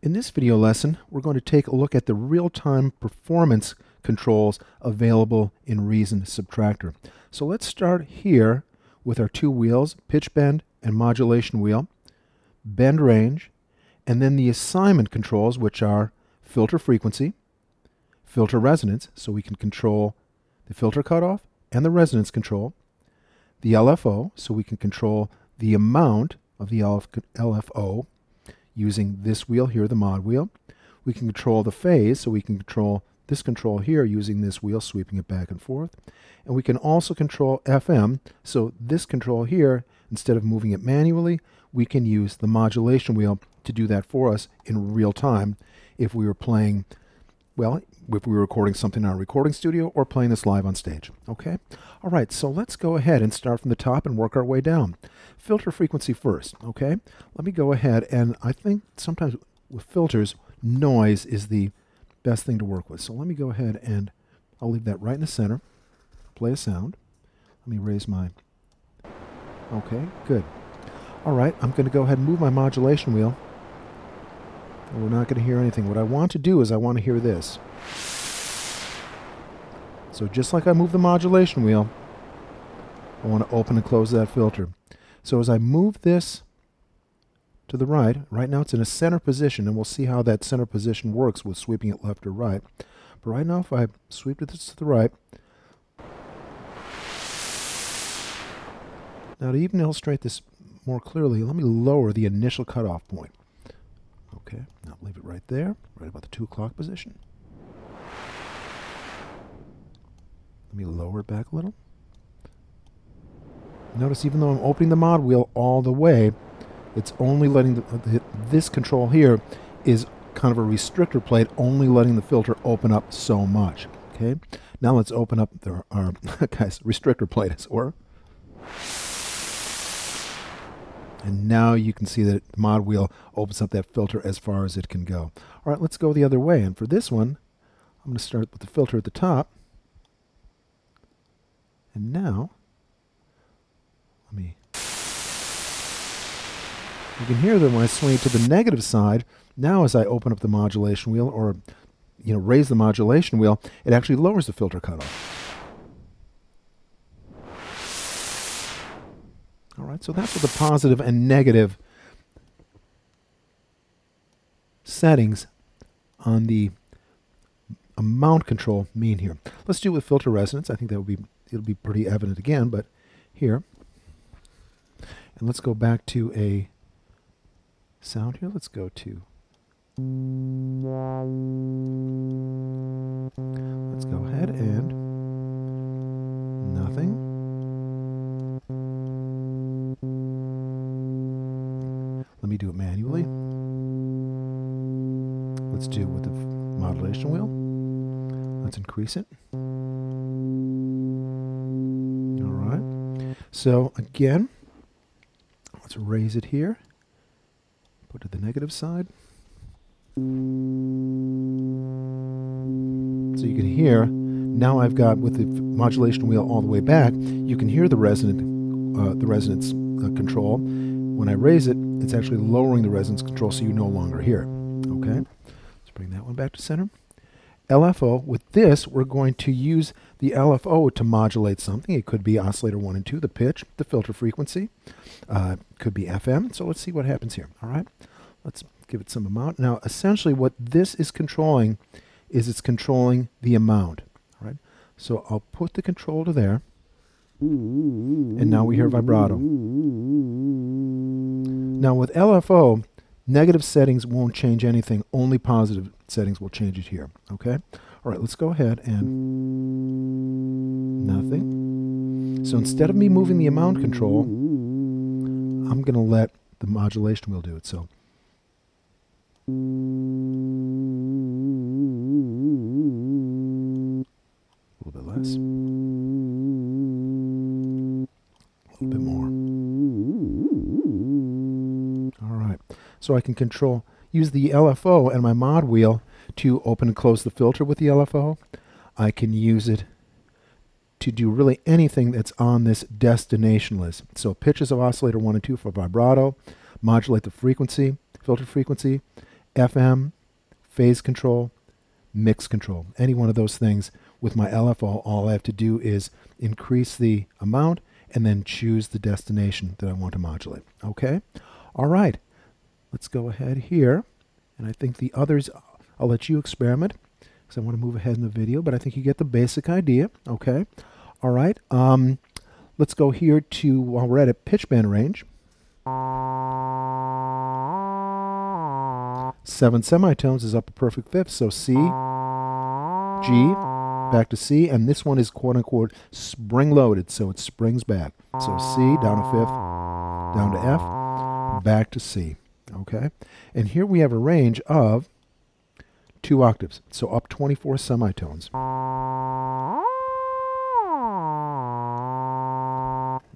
In this video lesson, we're going to take a look at the real-time performance controls available in Reason Subtractor. So let's start here with our two wheels, pitch bend and modulation wheel, bend range, and then the assignment controls, which are filter frequency, filter resonance, so we can control the filter cutoff and the resonance control, the LFO, so we can control the amount of the LFO using this wheel here, the mod wheel. We can control the phase, so we can control this control here using this wheel, sweeping it back and forth. And we can also control FM, so this control here, instead of moving it manually, we can use the modulation wheel to do that for us in real time if we were playing, well, if we were recording something in our recording studio or playing this live on stage. Okay? All right, so let's go ahead and start from the top and work our way down. Filter frequency first, okay? Let me go ahead, and I think sometimes with filters, noise is the best thing to work with. So let me go ahead and I'll leave that right in the center. Play a sound. Let me raise my... Okay, good. All right, I'm going to go ahead and move my modulation wheel. And we're not going to hear anything. What I want to do is I want to hear this. So just like I move the modulation wheel, I want to open and close that filter. So as I move this to the right now it's in a center position, and we'll see how that center position works with sweeping it left or right. But right now if I sweep this to the right, now to even illustrate this more clearly, let me lower the initial cutoff point. Okay, now leave it right there, right about the 2 o'clock position. Let me lower it back a little. Notice even though I'm opening the mod wheel all the way, it's only letting this control here is kind of a restrictor plate, only letting the filter open up so much. Okay, now let's open up our guys, restrictor plate, as it were. And now you can see that the mod wheel opens up that filter as far as it can go. All right, let's go the other way. And for this one, I'm going to start with the filter at the top. And now, you can hear that when I swing it to the negative side, now as I open up the modulation wheel, or raise the modulation wheel, it actually lowers the filter cutoff. All right, so that's what the positive and negative settings on the amount control mean here. Let's do it with filter resonance. I think it'll be pretty evident again, but here. And let's go back to a sound here. Let's go to... Let's go ahead and... Nothing. Let me do it manually. Let's do it with the modulation wheel. Let's increase it. All right. So again, let's raise it here. Put it to the negative side. So you can hear, now I've got with the modulation wheel all the way back, you can hear the resonance control. When I raise it, it's actually lowering the resonance control, so you no longer hear it. Okay? Let's bring that one back to center. LFO, with this, we're going to use the LFO to modulate something. It could be oscillator 1 and 2, the pitch, the filter frequency. Could be FM. So let's see what happens here. All right? Let's give it some amount. Now, essentially, what this is controlling is it's controlling the amount. All right? So I'll put the control to there. And now we hear vibrato. Now, with LFO, negative settings won't change anything. Only positive settings will change it here. Okay? All right, let's go ahead and nothing. So instead of me moving the amount control, I'm going to let the modulation wheel do it. So a little bit less. A little bit more. All right. So I can use the LFO and my mod wheel to open and close the filter with the LFO. I can use it to do really anything that's on this destination list. So pitches of oscillator 1 and 2 for vibrato, modulate the frequency, filter frequency, FM, phase control, mix control. Any one of those things with my LFO, all I have to do is increase the amount and then choose the destination that I want to modulate. Okay? All right. Let's go ahead here. And I think the others, I'll let you experiment because I want to move ahead in the video, but I think you get the basic idea. Okay? All right. Let's go here to, while we're at a pitch bend range, 7 semitones is up a perfect fifth, so C, G, back to C, and this one is quote-unquote spring-loaded, so it springs back. So C, down a fifth, down to F, back to C, okay? And here we have a range of 2 octaves, so up 24 semitones.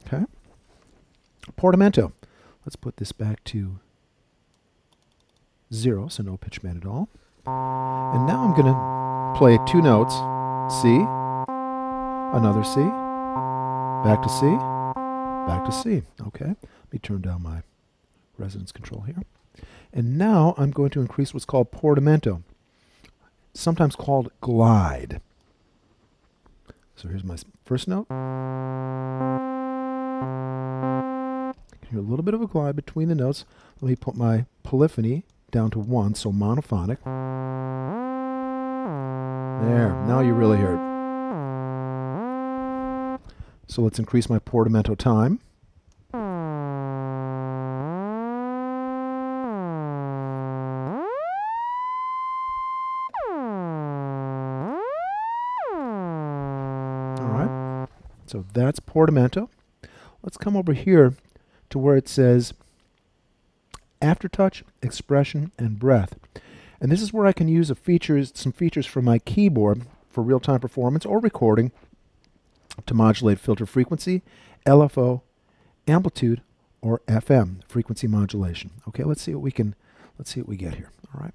Okay? Portamento. Let's put this back to 0, so no pitch bend at all. And now I'm going to play 2 notes, C, another C, back to C, back to C. Okay, let me turn down my resonance control here. And now I'm going to increase what's called portamento, sometimes called glide. So here's my first note. Hear a little bit of a glide between the notes. Let me put my polyphony down to 1, so monophonic. There, now you really hear it. So let's increase my portamento time. All right, so that's portamento. Let's come over here to where it says aftertouch, expression, and breath. And this is where I can use some features from my keyboard for real-time performance or recording to modulate filter frequency, LFO, amplitude, or FM, frequency modulation. Okay, let's see what we get here. All right.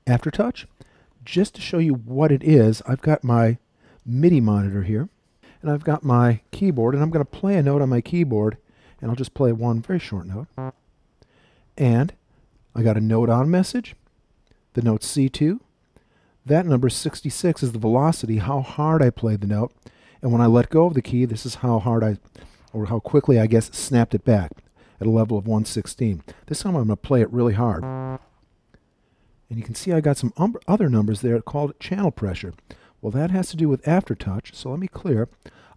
Aftertouch, just to show you what it is, I've got my MIDI monitor here. And I've got my keyboard, and I'm going to play a note on my keyboard, and I'll just play one very short note. And I got a note on message, the note C2. That number 66 is the velocity, how hard I played the note. And when I let go of the key, this is how hard or how quickly I guess snapped it back at a level of 116. This time I'm going to play it really hard. And you can see I got some other numbers there called channel pressure. Well, that has to do with aftertouch, so let me clear.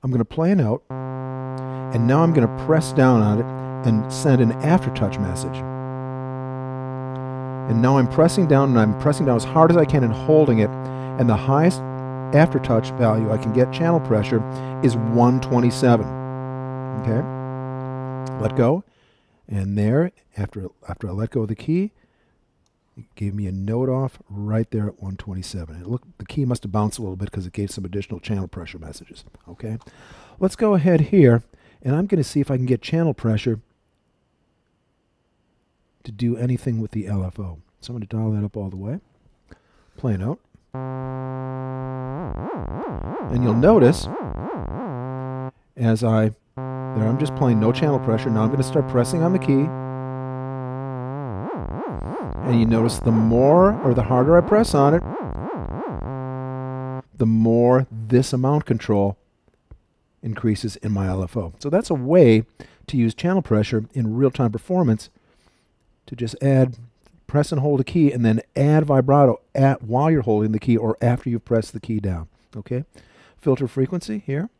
I'm going to play a note, and now I'm going to press down on it and send an aftertouch message. And now I'm pressing down, and I'm pressing down as hard as I can and holding it, and the highest aftertouch value I can get channel pressure is 127. Okay? Let go, and there, after I let go of the key, it gave me a note off right there at 127. And look, the key must have bounced a little bit because it gave some additional channel pressure messages. Okay, let's go ahead here, and I'm going to see if I can get channel pressure to do anything with the LFO. So I'm going to dial that up all the way. Play a note. And you'll notice as I'm just playing no channel pressure. Now I'm going to start pressing on the key. And you notice the more or the harder I press on it, the more this amount control increases in my LFO. So that's a way to use channel pressure in real-time performance to just press and hold a key and then add vibrato while you're holding the key or after you've pressed the key down. Okay? Filter frequency here.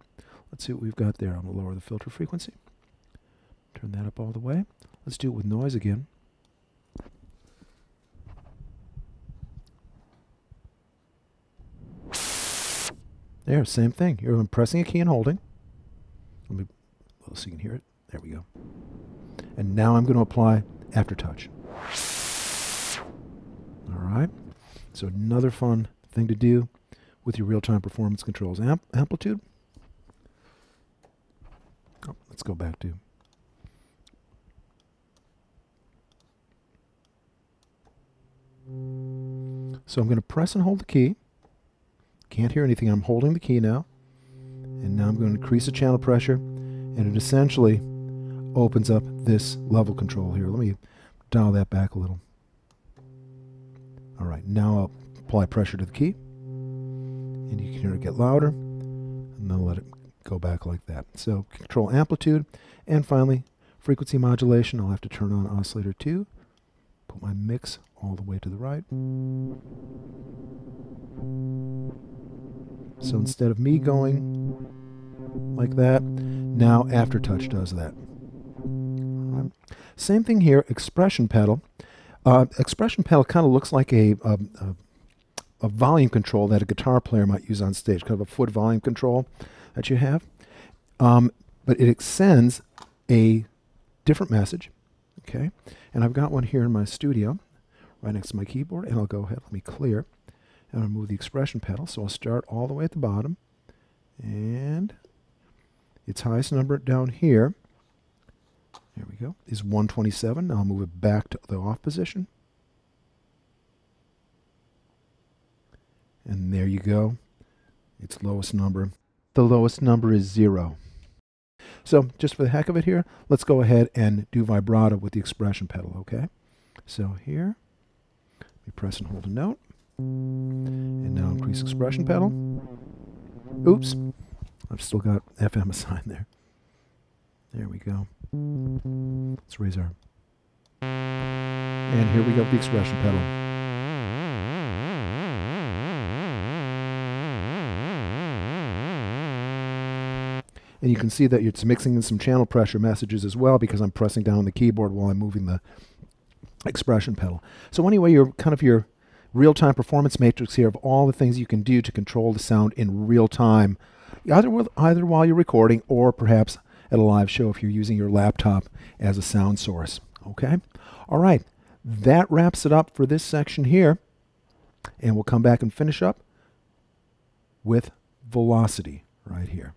Let's see what we've got there. I'm going to lower the filter frequency. Turn that up all the way. Let's do it with noise again. There, same thing. Here I'm pressing a key and holding. Let me, so you can hear it. There we go. And now I'm going to apply aftertouch. All right. So another fun thing to do with your real-time performance controls. Amplitude. Oh, let's go back to. So I'm going to press and hold the key. Can't hear anything. I'm holding the key now. And now I'm going to increase the channel pressure. And it essentially, opens up this level control here. Let me dial that back a little. All right, now I'll apply pressure to the key, and you can hear it get louder, and then let it go back like that. So control amplitude, and finally frequency modulation. I'll have to turn on oscillator 2, put my mix all the way to the right. So instead of me going like that, now Aftertouch does that. Right. Same thing here, expression pedal. Expression pedal kind of looks like a volume control that a guitar player might use on stage, kind of a foot volume control that you have. But it sends a different message, okay? And I've got one here in my studio, right next to my keyboard, and I'll go ahead, let me clear, and I'll move the expression pedal. So I'll start all the way at the bottom, and its highest number down here, there we go, is 127. Now I'll move it back to the off position. And there you go. Its lowest number. The lowest number is 0. So just for the heck of it here, let's go ahead and do vibrato with the expression pedal, okay? So here, we press and hold a note. And now increase expression pedal. Oops, I've still got FM assigned there. There we go. Let's raise our... And here we go with the expression pedal. And you can see that it's mixing in some channel pressure messages as well, because I'm pressing down on the keyboard while I'm moving the expression pedal. So anyway, your real-time performance matrix here of all the things you can do to control the sound in real time, either while you're recording or perhaps at a live show if you're using your laptop as a sound source. Okay? All right. That wraps it up for this section here. And we'll come back and finish up with velocity right here.